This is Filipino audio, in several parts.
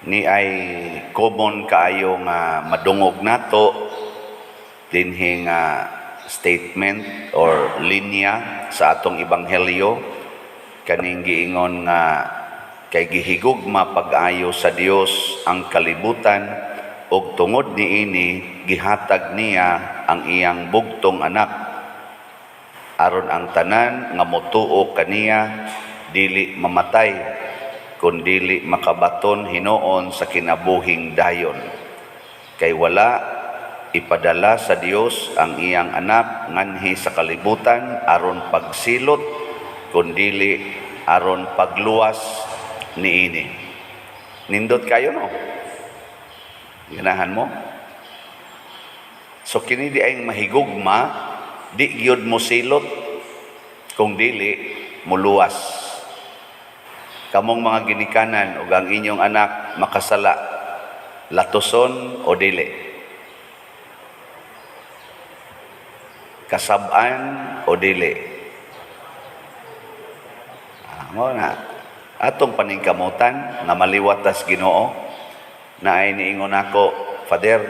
ni ay common kaayo nga madungog nato dinhi nga statement or linya sa atong ebanghelyo kaning giingon nga kay gihigugma pag-ayo sa Dios ang kalibutan ug tungod niini gihatag niya ang iyang bugtong anak aron ang tanan nga motuo kaniya dili mamatay kundili makabaton hinuon sa kinabuhing dayon. Kay wala ipadala sa Dios ang iyang anak nganhi sa kalibutan aron pagsilot kundili aron pagluwas niini. Nindot kayo no? Ganahan mo? So kini di ay mahigugma, di gyud mo silot kung dili muluwas. Kamong mga ginikanan ug ang inyong anak makasala, latoson o dili, kasab-an o dili. Mo na atong paningkamutan nga maliwatas Ginoo na ay niingon ako, Father,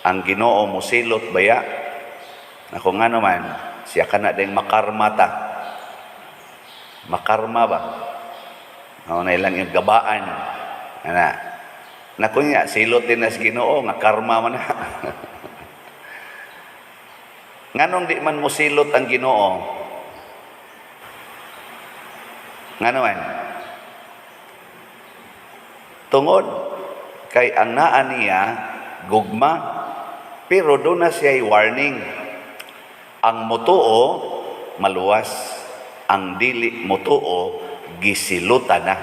ang Ginoo musilot baya? Ako nga naman, siya ka na din makarma ta. Makarma ba? O na ilang yung gabaan. Nakunya, silot din na sa Ginoo, nga karma man na. Nganong di man mo silot ang Ginoo? Nga naman, tungod kay ang naa niya gugma, pero doon na siya warning. Ang mutuo maluwas, ang dili mutuo gisilutan na.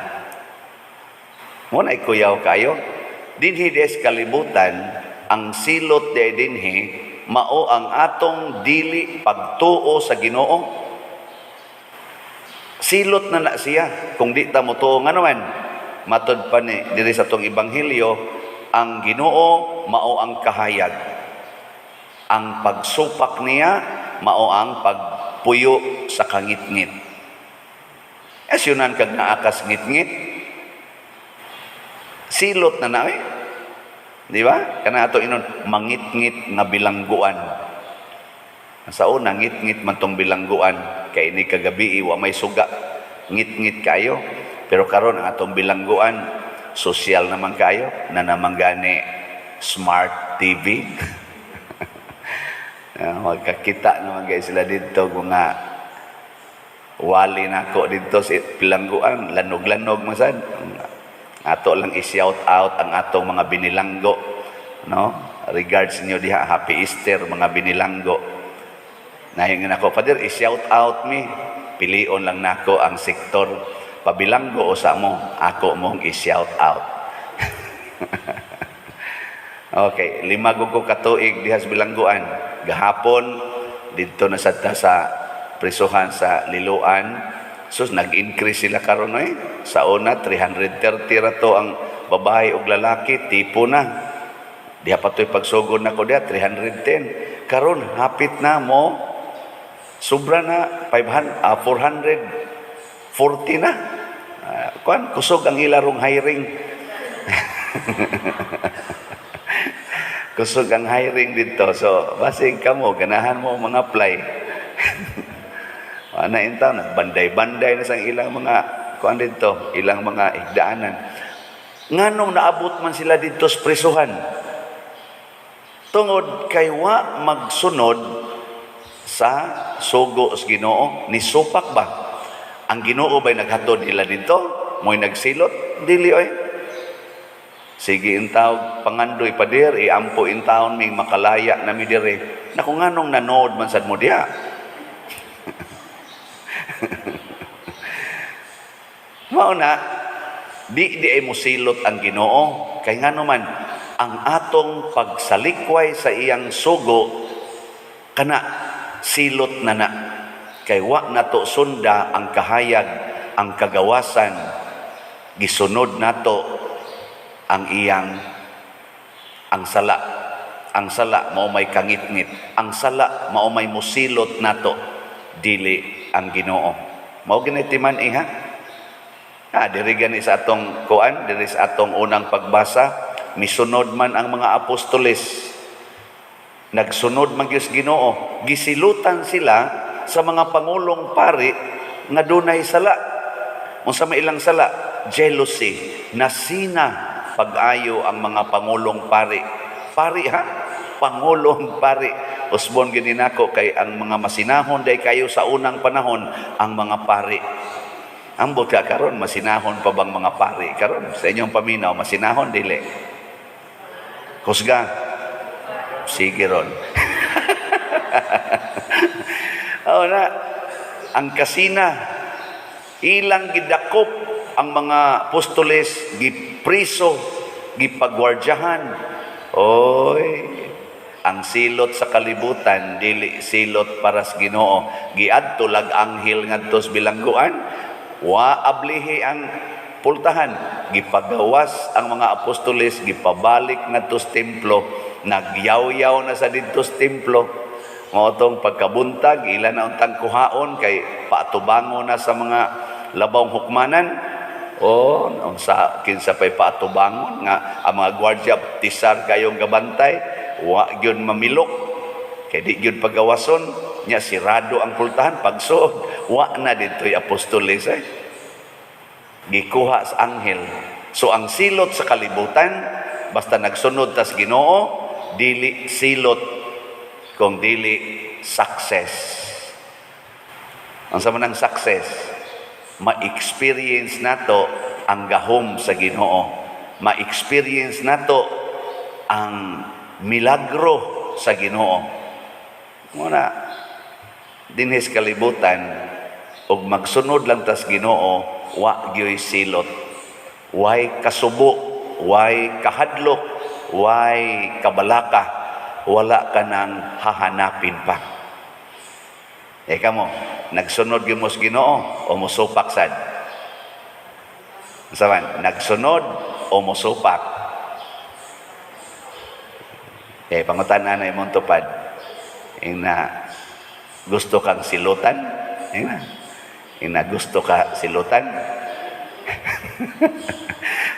Muna ikuyaw kayo, dinhi des kalibutan, ang silot de dinhi mao ang atong dili pagtuo sa Ginoo. Silot na siya kung di ta mutuo. Nga naman, matod pa ni diri sa tong ebanghelyo, ang Ginoo mao ang kahayag. Ang pagsupak niya mao ang pagpuyo sa kangit-ngit. Asyunan kag naakas ngit-ngit, silot na nawe. Di ba? Kana ato inon mangit-ngit nga bilangguan. Sa una ngit-ngit man tong bilangguan kay ni kagabi wa may suga. Ngit-ngit kayo. Pero karon ang atong bilangguan social naman kayo na naman gani smart TV. Magkakita naman guys sila dito nga wali nako dito sa bilangguan, lanog-lanog masad. Ato lang i-shout out ang atong mga binilanggo, no? Regards niyo diha, Happy Easter mga binilanggo. Nahingan ako, Father, i-shout out me. Pilion lang nako ang sektor pabilanggo o sa mo, ako mong i-shout out. Okay, 5 ko katuig diha sa bilangguan. Gahapon dito na sa prisuhan sa Liloan. Sus, nag-increase sila karon Sa una 330 rato ang babae ug lalaki, tipo na. Diha pa to'y pagsugod na ko diha 310. Karon hapit na mo sobra na 440 na. Kusog ang ilarong hiring. Kusog ang hiring dito. So, basig ka mo, ganahan mo mga apply. Na intaw, nagbanday-banday na sang ilang mga kuan dito, ilang mga igdaanan. Nganong naabot man sila dito sa prisuhan? Tungod kay wa magsunod sa sugo sa Ginoo, ni supak ba? Ang Ginoo ba'y naghatod nila dito? Mo'y nagsilot? Dili oy. Sige intaw, pangandoy pa dir, iampo intawon ming makalaya na mi dire. Na kung nganong nanood man sad mo diha. Mao na, di ay musilot ang Ginoo. Kay ngano man, ang atong pagsalikway sa iyang sugo, kana silot na na. Kay wa nato sunda ang kahayag, ang kagawasan, gisunod nato ang sala. Ang sala mao may kangit-ngit. Ang sala mao may musilot nato, dili ang Ginoo. Mao ginitiman ha. Diri gani sa atong kuan, diri sa atong unang pagbasa, misunod man ang mga apostoles. Nagsunod man gyud Ginoo. Gisilutan sila sa mga pangulong pari nga dunay sala. Unsa may ilang sala? Jealousy. Nasina pag-ayo ang mga pangulong pari. Pari ha? Pangulong pari. Usbon gini nako kay ang mga masinahon day kayo sa unang panahon ang mga pari. Ambot ka karon masinahon pa bang mga pari karon sa inyong paminaw masinahon dili? Kusga. Sige ron. Na ang kasina ilang gidakop ang mga apostoles gipriso gipagwardyahan. Oy, ang silot sa kalibutan dili silot para sa Ginoo. Giadto lag anghel ngadto sa bilangguan, wa ablihi ang pultahan. Gipagawas ang mga apostoles, gipabalik ngadto sa templo, nagyaw-yaw na sa didto sa templo. Ngotong pagkabuntag ilan na untang kuhaon kay paatubango na sa mga labawng hukmanan. Sa kinsa pay paatubangon nga ang mga gwardiya tisar kayong gabantay, wa gyud mamilok kay di gyud pagawason nya sirado ang pultahan pagsuod wa na ditoy apostoles gikuha sa anghel. So ang silot sa kalibutan basta nagsunod tas Ginoo dili silot kung dili success. Ang sama ng success, ma-experience nato ang gahom sa Ginoo, ma-experience nato ang milagro sa Ginoo. Muna dinhi sa kalibutan og magsunod lang tas Ginoo, wa gyoy silot, way kasubo, way kahadlok, way kabalaka, wala ka nang hahanapin pa. Kamo, nagsunod gyud mo sa Ginoo o mosupak sad? Saman, nagsunod o mosupak? Pangutan-an na imong tupad. Ina gusto kang silutan? Ina gusto ka silutan?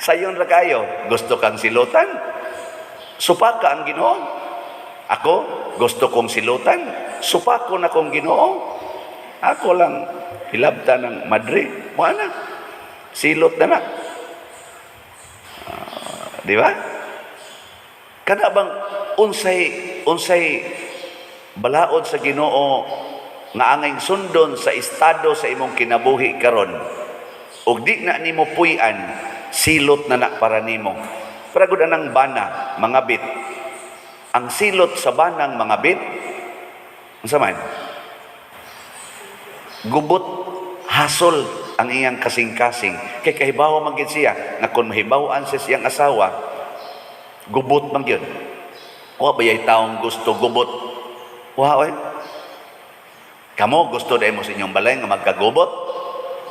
Sayon ra kayo, gusto kang silutan? Supak ka ang Ginoo. Ako, gusto kong silutan. Supako na kong Ginoo. Ako lang hilabta ng madre. Wala. Silot na na. Di ba? Kana bang unsay balaod sa Ginoo nga angay sundon sa estado sa imong kinabuhi karon ug di na nimo puy-an, silot na na para nimo. Para gud anang bana mga bit. Ang silot sa banang mga bit unsa man? Gubot hasol ang iyang kasing-kasing. Kay kahibaw man gid siya na kun mahibaw-an sa siyang asawa, gubot man gyud. Wa bayay taong gusto gubot. Wa oy. Kamo gusto dai mo sa inyong balay nga magkagubot?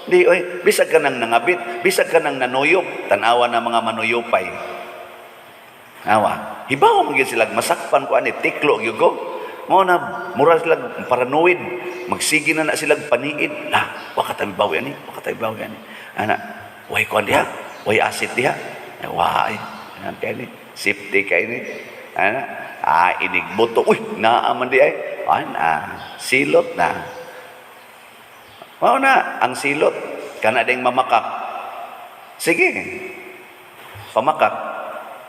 Di oy, bisag ka nang nangabit, bisag ka nang nanuyop, tan-awa na mga manuyopay. Awa, hibaw man gyud sila masakpan ko ani tiklo gyud ko. Mo na mura sila paranoid, magsige na sila paniid. Wa ka tabibaw ani, wa ka tabibaw ani. Ana, way kon diha, way acid diha. Wa ay, ani safety kay ni. Ana, inigbuto. Uy, naa man di ay. Silot na. Mao na ang silot kana ding mamakak. Sige. Pamakak.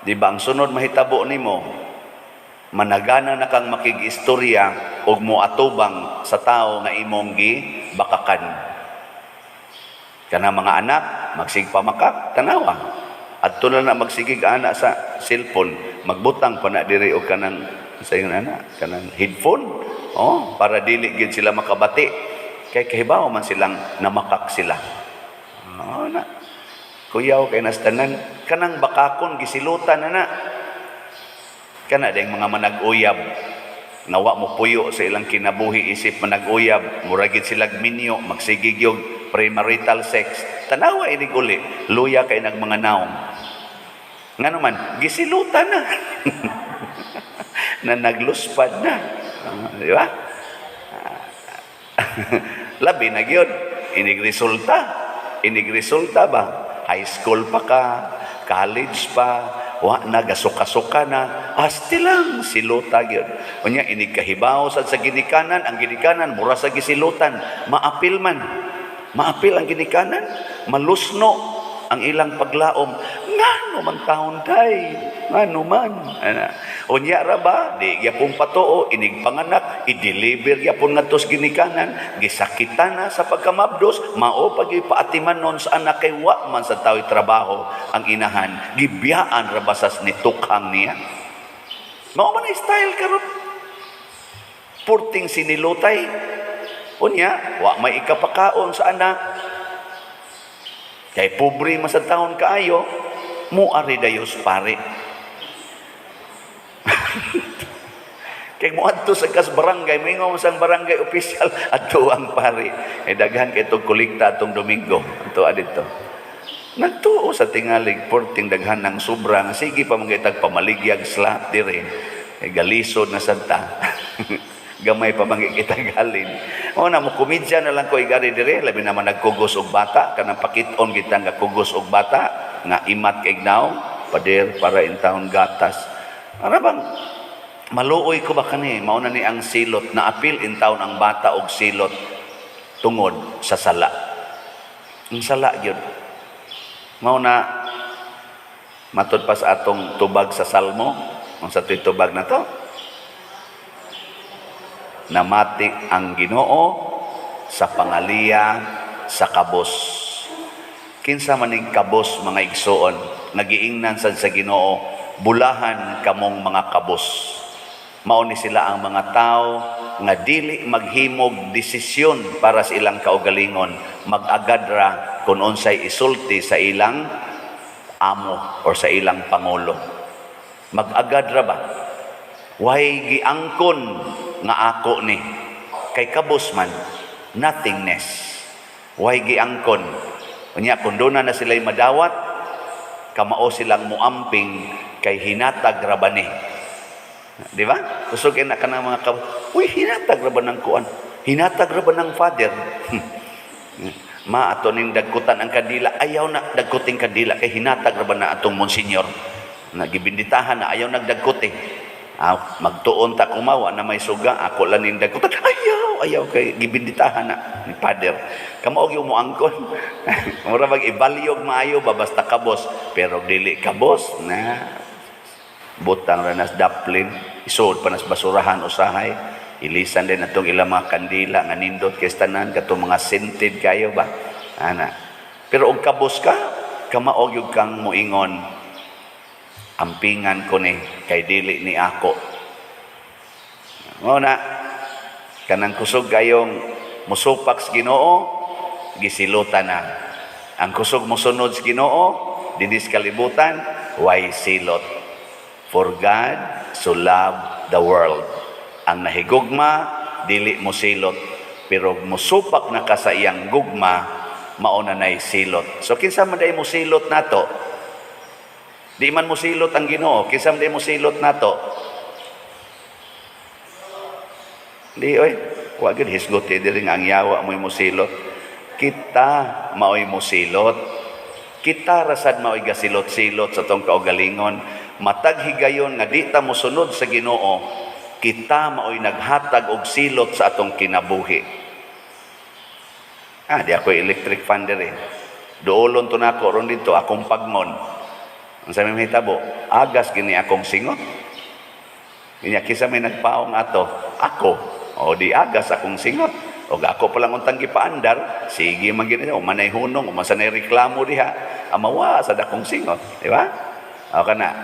Di ba ang sunod mahitabo nimo, managana na kang makigistorya og moatubang sa tao nga imong gibakakan. Kana mga anak magsigpamakak tanawa. Adto na magsigig ana sa cellphone, magbutang pa na diri og kanang sa ingon ana, kanang headphone. Para dili gid sila makabati. Kay kahibaw man silang namakak sila. Na. Kuyaw kay nastanan kanang bakakon gisilutan na. Kana ding mga manag-uyab nawa mo puyo sa ilang kinabuhi isip manag-uyab, muragid sila minyo, magsigig yung premarital sex. Tanawa inig uli, luya kay nag mga naong. Nga naman, gisilutan na. Na nagluspad na. Di ba? Labi na gyud inig resulta. inig resulta ba? High school pa ka, college pa, wa na gasuka-suka na, asti lang siluta gyud. Unya inig kahibaw sa ginikanan, ang ginikanan mura sa gisilutan, maapil man. Maapil ang ginikanan, malusno ang ilang paglaom. Ngano man taon day, ngano man. Unya ra ba, di gyapon patuo, inig panganak, i-deliver gyapon ngadto sa ginikanan, gisakitan na sa pagkamabdos, mao pagipaatiman non sa anak kay wa man sa tawo'y trabaho ang inahan, gibiyaan ra basas ni tukhang niya. Mao man style karon. Purting sinilutay. Unya, wa may ikapakaon sa anak. Kay pobre man sa taon kaayo, muari dayos pare. Kay muadto sa kas barangay, mingaw sang barangay official adto ang pare. Daghan kay tong kolekta atong Domingo. Adto adito. Nagtuo sa tingalig porting daghan ng sobra nga sige pa mangitag pamaligyag slot dire. Galisod na santa. Gamay pa mangikita galin. O na mo komedya na lang ko igari dire, labi naman nagkugos og bata, kanang pakiton kita nga kugos og bata nga imat kay gnaw, pader para in taon gatas. Ara bang maluoy ko ba kani, mao na ni ang silot na apil in taon ang bata og silot tungod sa sala. Ang sala gyud. Mao na matud pa sa atong tubag sa Salmo, ang sa tubag na to. Namati ang Ginoo sa pangaliya sa kabos. Kinsa maning kabos mga igsoon, nagiingnan sad sa Ginoo, bulahan kamong mga kabos. Mao ni sila ang mga tao nga dili maghimog desisyon para sa ilang kaugalingon, mag-agadra kung unsay isulti sa ilang amo or sa ilang pangulo. Mag-agadra ba? Way giangkon nga ako ni kay kabos man, nothingness. Way giangkon. Unya kun doon na sila'y madawat, kamao silang muamping kay hinatag ra ba ni. Di ba? Kusog na ka ng mga kabos. Uy, hinatag ra ba ng kuan? Hinatag ra ba ng father? Ma ato ning dagkutan ang kadila, ayaw na dagkuting kadila kay hinatag ra ba na atong monsenyor. Nagibinditahan na ayaw nagdagkot magtuon ta kumawa na may suga, ako lang ning dagkutan, ayaw kay gibinditahan na ni father. Kamao gyud mo angkon. Mura mag-ibalyog maayo ba basta kabos, pero dili kabos na butang ra nas daplin, isod pa nas basurahan usahay, ilisan din atong ilang mga kandila nga nindot kay tanan katong mga scented kayo ba ana. Pero og kabos ka, kamao gyud kang moingon, ampingan ko ni kay dili ni ako. Mao na kanang kusog kayong musupak sa Ginoo, gisilutan na. Ang kusog mosunod sa Ginoo, dinis kalibutan, way silot. For God so loved the world. Ang nahigugma, dili mo silot. Pero musupak na ka sa iyang gugma, mauna na'y silot. So kinsa man day mo silot nato? Di man mo silot ang Ginoo, kinsa man day mo silot nato? Di oy, wa gid hisgot diri nga ang yawa mo silot. Kita maoy mo silot. Kita rasad maoy gasilot-silot sa tong kaugalingon. Matag higayon nga di ta mosunod sa Ginoo, kita maoy naghatag og silot sa atong kinabuhi. Di ako electric fan diri. Duolon to nako ron dito akong pagmon. Ang sa may hitabo, agas gini akong singot. Inya kisa may nagpaong ato, ako, o di agas akong singot. O ako palang untang gipaandar, sige magin o manay hunong, o masanay reklamo diha, amawa sa dakong singot, di ba? O kana,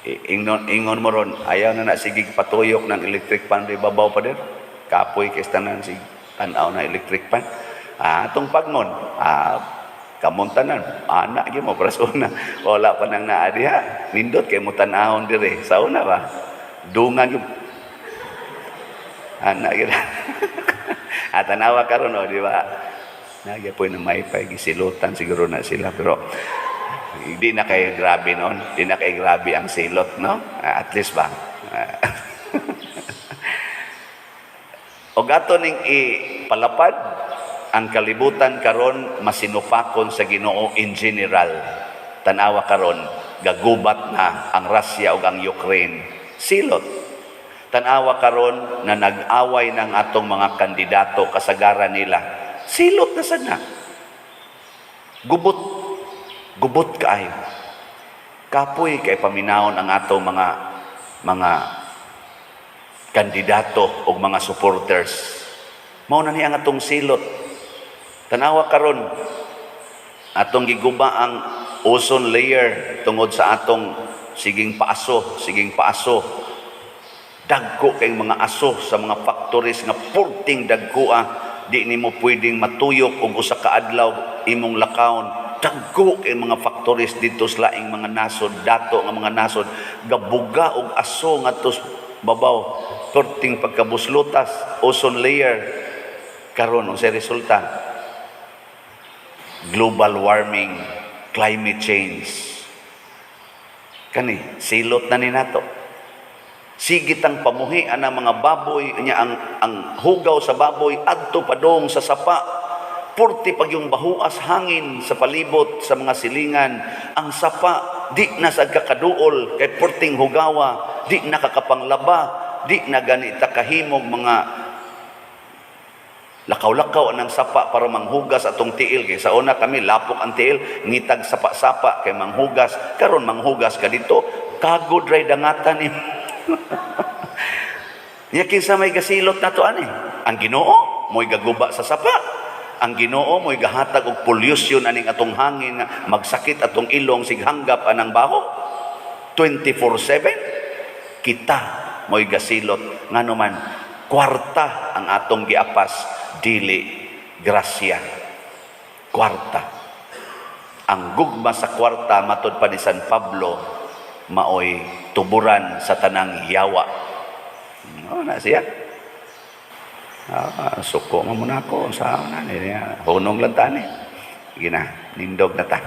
ingon mo ron, ayaw na sige patuyok ng electric pan, di babaw pa din. Kapoy kistanan sige tanaw na electric pan. Atong pagmon, kamuntanan, anak gyud mo prasuna. Wala pa nang naa diha. Nindot kay mo tan-ahon dire. Sa una ba? Dungan gyud. Anak gyud. Tanawa karon di ba? Nagyapoy na may gisilutan siguro na sila pero hindi na kay grabe noon. Hindi na kay grabe ang silot, no? At least ba? O gato ning ipalapad ang kalibutan karon masinupakon sa Ginoo in general. Tanawa karon gagubat na ang Russia ug ang Ukraine. Silot. Tanawa karon na nag-away ng atong mga kandidato kasagaran nila. Silot na sana. Gubot kaayo. Kapoy kay paminawon ang atong mga kandidato o mga supporters. Mao na ni ang atong silot. Tanawa karon atong giguba ang ozone layer tungod sa atong siging paaso. Dagko kay mga aso sa mga factories nga purting dagkoa, di nimo pwedeng matuyok og usa ka adlaw imong lakawon. Dagko kay mga factories dito sa laing mga nasod, dato nga mga nasod, gabuga og aso ngadto babaw, purting pagkabuslutas, ozone layer. Karon unsay resulta? Global warming, climate change. Kani silot na ni nato. Sigit ang pamuhian ng mga baboy niya, ang hugaw sa baboy adto padong sa sapa. Purti pag yung bahuas hangin sa palibot sa mga silingan, ang sapa di na sa kakaduol kay purting hugawa, di na kakapanglaba, di na ganita kahimog mga lakaw-lakaw ng sapa para manghugas atong tiil. Kay sa una kami lapok ang tiil, ngitag sapa-sapa kay manghugas. Karon manghugas ka dito, kagod ray dangatan ni. Nya kinsa may gasilot nato ani? Ang Ginoo mo'y gaguba sa sapa. Ang Ginoo mo'y gahatag og pollution aning atong hangin nga magsakit atong ilong sighanggap anang baho. 24/7 kita mo'y gasilot ngano man kwarta ang atong giapas, dili grasya. Kwarta. Ang gugma sa kwarta matud pa ni San Pablo maoy tuburan sa tanang yawa. Na siya. Suko mo muna ako sa una niya. Hunong lang tani. Gina, nindog na ta.